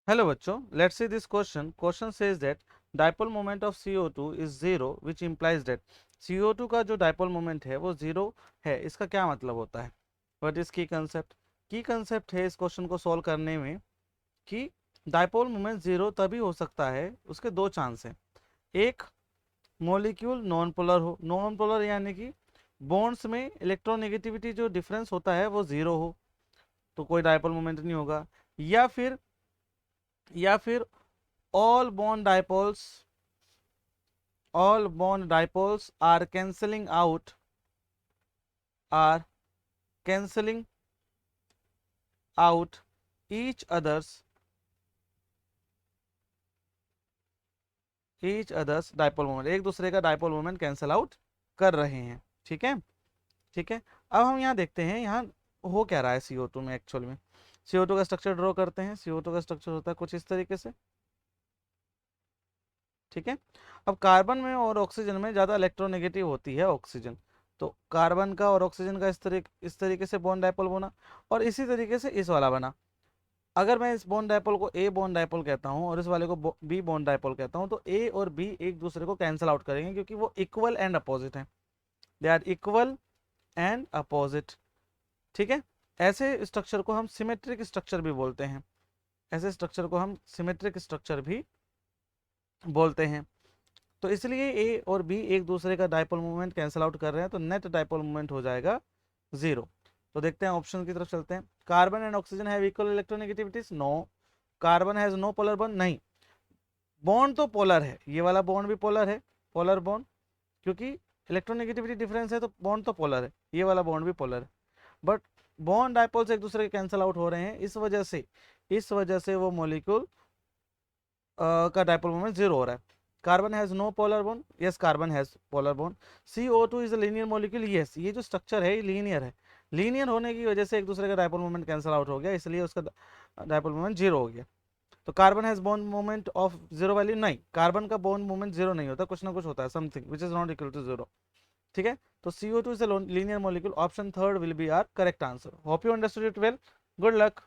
Hello बच्चों, let's see this question. Question says that dipole moment of CO2 is zero which implies that CO2 का जो dipole moment है वो zero है. इसका क्या मतलब होता है? व्हाट इज की कंसेप्ट? की कंसेप्ट है इस क्वेश्चन को सॉल्व करने में कि डाइपोल मोमेंट जीरो तभी हो सकता है, उसके दो चांस हैं. एक, मॉलिक्यूल नॉन पोलर हो. नॉन पोलर यानी कि बॉन्ड्स में इलेक्ट्रोनेगेटिविटी जो डिफरेंस होता है वो जीरो हो, तो कोई डाइपोल मोमेंट नहीं होगा. या फिर all bond dipoles are cancelling out each other's dipole moment. एक दूसरे का डाइपोल मोमेंट कैंसिल आउट कर रहे हैं. ठीक है, ठीक है. अब हम यहाँ देखते हैं यहाँ हो क्या रहा है CO2 में. एक्चुअल में CO2 का स्ट्रक्चर ड्रॉ करते हैं. CO2 का स्ट्रक्चर होता है कुछ इस तरीके से. ठीक है. अब कार्बन में और ऑक्सीजन में ज़्यादा इलेक्ट्रोनेगेटिव होती है ऑक्सीजन, तो कार्बन का और ऑक्सीजन का इस तरीके से बॉन्ड डायपोल बना, और इसी तरीके से इस वाला बना. अगर मैं इस बॉन्ड डायपोल को ए बॉन्ड डायपोल कहता हूँ और इस वाले को बी बॉन्ड डायपोल कहता हूँ, तो ए और बी एक दूसरे को कैंसिल आउट करेंगे क्योंकि वो इक्वल एंड अपोजिट हैं. They are equal and opposite. ठीक है. ऐसे स्ट्रक्चर को हम सिमेट्रिक स्ट्रक्चर भी बोलते हैं. ऐसे स्ट्रक्चर को हम सिमेट्रिक स्ट्रक्चर भी बोलते हैं. तो इसलिए ए और बी एक दूसरे का डाइपोल मोमेंट कैंसिल आउट कर रहे हैं, तो नेट डाइपोल मोमेंट हो जाएगा जीरो. तो देखते हैं ऑप्शन की तरफ चलते हैं. Carbon and oxygen have equal electronegativities. No. Carbon has no polar bond. नहीं. बॉन्ड तो पोलर है, ये वाला बॉन्ड भी पोलर है, पोलर बॉन्ड, क्योंकि इलेक्ट्रोनेगेटिविटी डिफरेंस है तो बॉन्ड तो पोलर है, ये वाला बॉन्ड भी पोलर है. बट बॉन्ड डाइपोल्स एक दूसरे के कैंसिल आउट हो रहे हैं, इस वजह से वो मॉलिक्यूल का डाइपोल मोमेंट जीरो हो रहा है. Carbon has no polar bond. Yes, carbon has polar bond. CO2 is a linear molecule. Yes, ये जो स्ट्रक्चर है ये लीनियर है. लीनियर होने की वजह से एक दूसरे का डाइपोल मोमेंट कैंसिल आउट हो गया, इसलिए उसका डाइपोल मोमेंट जीरो हो गया. तो carbon has bond moment of zero value. नहीं, कार्बन का बॉन्ड मोमेंट जीरो नहीं होता, कुछ ना कुछ होता है, something which is not equal to zero. ठीक है. तो CO2 is a linear molecule. Option third will be our correct answer. Hope you understood it well. Good luck.